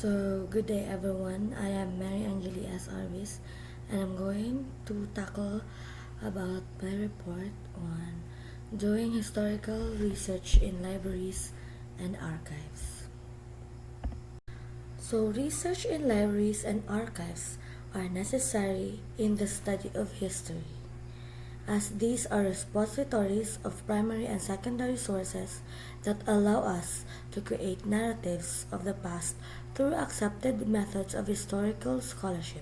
Good day everyone. I am Mary Angeli S. Arvis, and I'm going to tackle about my report on doing historical research in libraries and archives. Research in libraries and archives are necessary in the study of history, as these are repositories of primary and secondary sources that allow us to create narratives of the past through accepted methods of historical scholarship.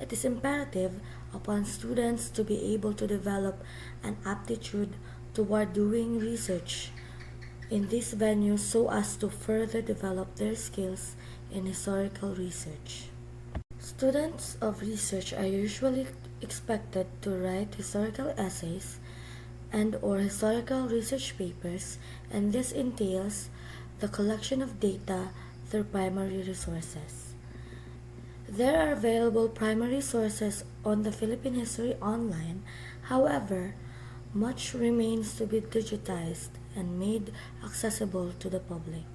It is imperative upon students to be able to develop an aptitude toward doing research in these venues so as to further develop their skills in historical research. Students of research are usually expected to write historical essays and/or historical research papers, and this entails the collection of data through primary resources. There are available primary sources on the Philippine History online. However, much remains to be digitized and made accessible to the public.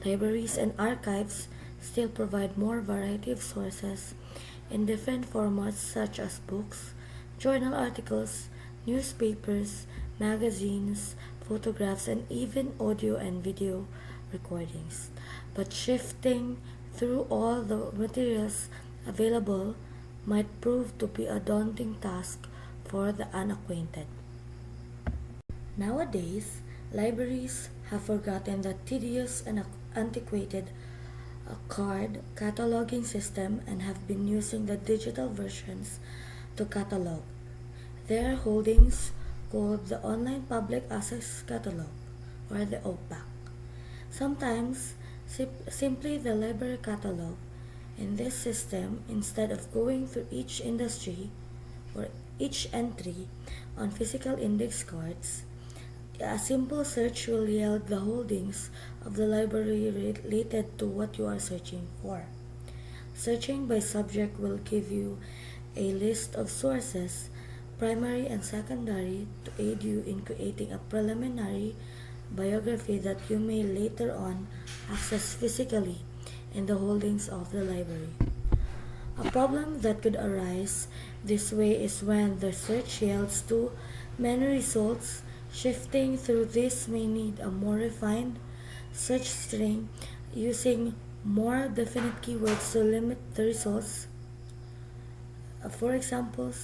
Libraries and archives still provide more variety of sources in different formats such as books, journal articles, newspapers, magazines, photographs, and even audio and video recordings. But shifting through all the materials available might prove to be a daunting task for the unacquainted. Nowadays, libraries have forgotten the tedious and antiquated card cataloging system and have been using the digital versions to catalog their holdings, called the Online Public Access Catalog, or the OPAC. Sometimes, simply the library catalog. In this system, instead of going through each industry or each entry on physical index cards, a simple search will yield the holdings of the library related to what you are searching for. Searching by subject will give you a list of sources, primary and secondary, to aid you in creating a preliminary biography that you may later on access physically in the holdings of the library. A problem that could arise this way is when the search yields too many results. Shifting through this may need a more refined search string using more definite keywords to limit the results. For example,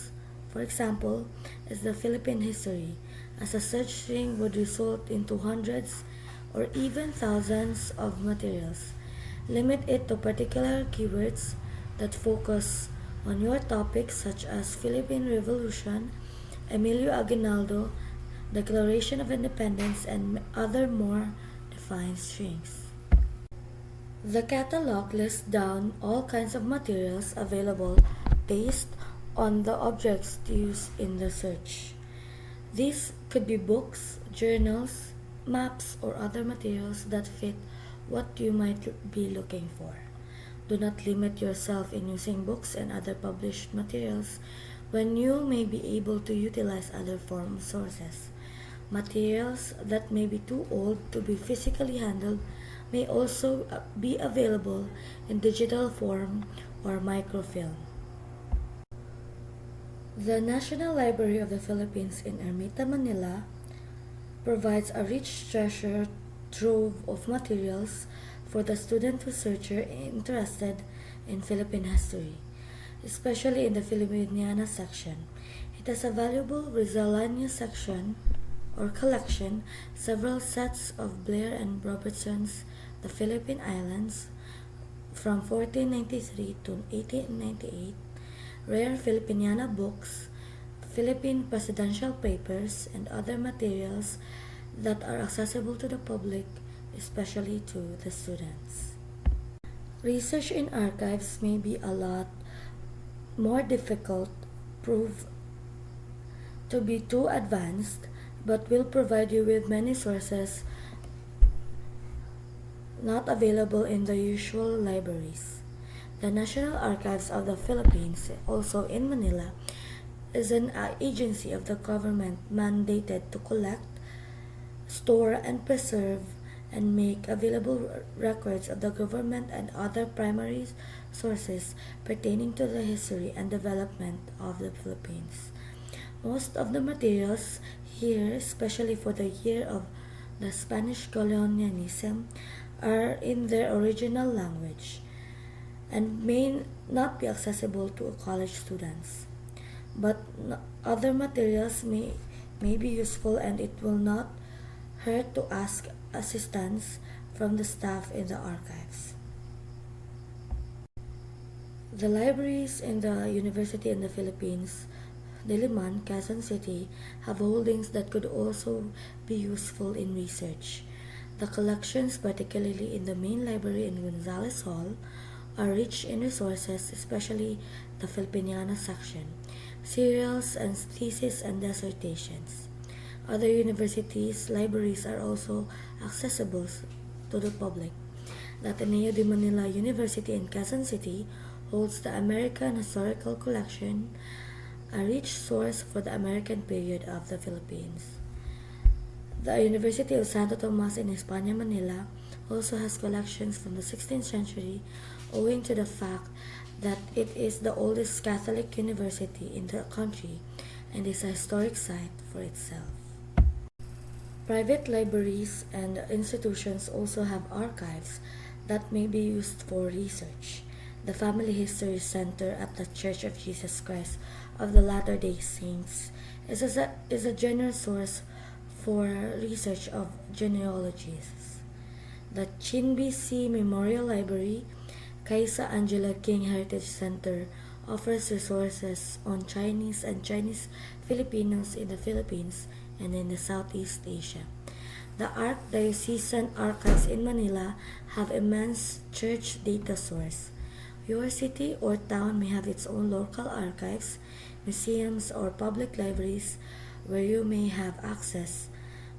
is the Philippine History, as a search string would result into hundreds or even thousands of materials. Limit it to particular keywords that focus on your topics, such as Philippine Revolution, Emilio Aguinaldo, Declaration of Independence, and other more defined strings. The catalog lists down all kinds of materials available based on the objects used in the search. These could be books, journals, maps, or other materials that fit what you might be looking for. Do not limit yourself in using books and other published materials when you may be able to utilize other form sources. Materials that may be too old to be physically handled may also be available in digital form or microfilm. The National Library of the Philippines in Ermita, Manila provides a rich treasure trove of materials for the student researcher interested in Philippine history, especially in the Filipiniana section. It has a valuable miscellaneous section or collection, several sets of Blair and Robertson's The Philippine Islands from 1493 to 1898, rare Filipiniana books, Philippine presidential papers, and other materials that are accessible to the public, especially to the students. Research in archives may be a lot more difficult, prove to be too advanced, but will provide you with many sources not available in the usual libraries. The National Archives of the Philippines, also in Manila, is an agency of the government mandated to collect, store, and preserve and make available records of the government and other primary sources pertaining to the history and development of the Philippines. Most of the materials here, especially for the year of the Spanish colonialism, are in their original language and may not be accessible to college students. But other materials may be useful, and it will not hurt to ask assistance from the staff in the archives. The libraries in the university in the Philippines, Diliman, Quezon City, have holdings that could also be useful in research. The collections, particularly in the main library in Gonzales Hall, are rich in resources, especially the Filipiniana section, serials and theses and dissertations. Other universities' libraries are also accessible to the public. The Ateneo de Manila University in Quezon City holds the American Historical Collection, a rich source for the American period of the Philippines. The University of Santo Tomas in España, Manila also has collections from the 16th century, owing to the fact that it is the oldest Catholic university in the country and is a historic site for itself. Private libraries and institutions also have archives that may be used for research. The Family History Center at the Church of Jesus Christ of the Latter-day Saints is a generous source for research of genealogies. The Chinby C. Memorial Library, Kaisa Angela King Heritage Center offers resources on Chinese and Chinese Filipinos in the Philippines and in the Southeast Asia. The Archdiocesan Archives in Manila have immense church data source. Your city or town may have its own local archives, museums, or public libraries where you may have access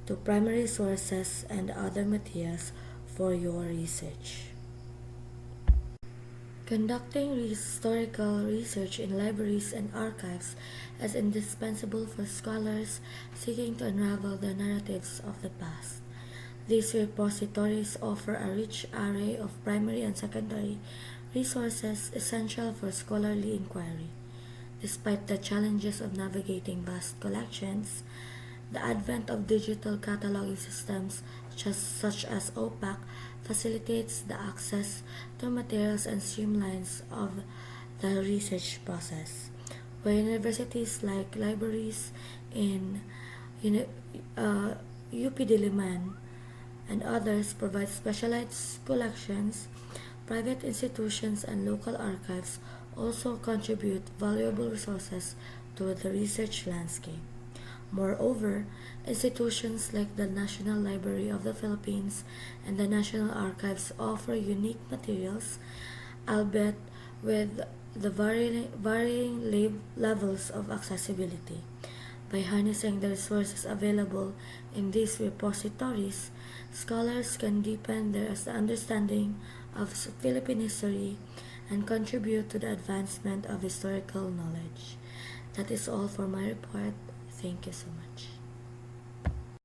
to primary sources and other materials for your research. Conducting historical research in libraries and archives is indispensable for scholars seeking to unravel the narratives of the past. These repositories offer a rich array of primary and secondary resources essential for scholarly inquiry. Despite the challenges of navigating vast collections, the advent of digital cataloging systems such as OPAC facilitates the access to materials and streamlines of the research process. Where universities like libraries in UP Diliman and others provide specialized collections, private institutions and local archives also contribute valuable resources to the research landscape. Moreover, institutions like the National Library of the Philippines and the National Archives offer unique materials, albeit with the varying levels of accessibility. By harnessing the resources available in these repositories, scholars can deepen their understanding of Philippine history and contribute to the advancement of historical knowledge. That is all for my report. Thank you so much.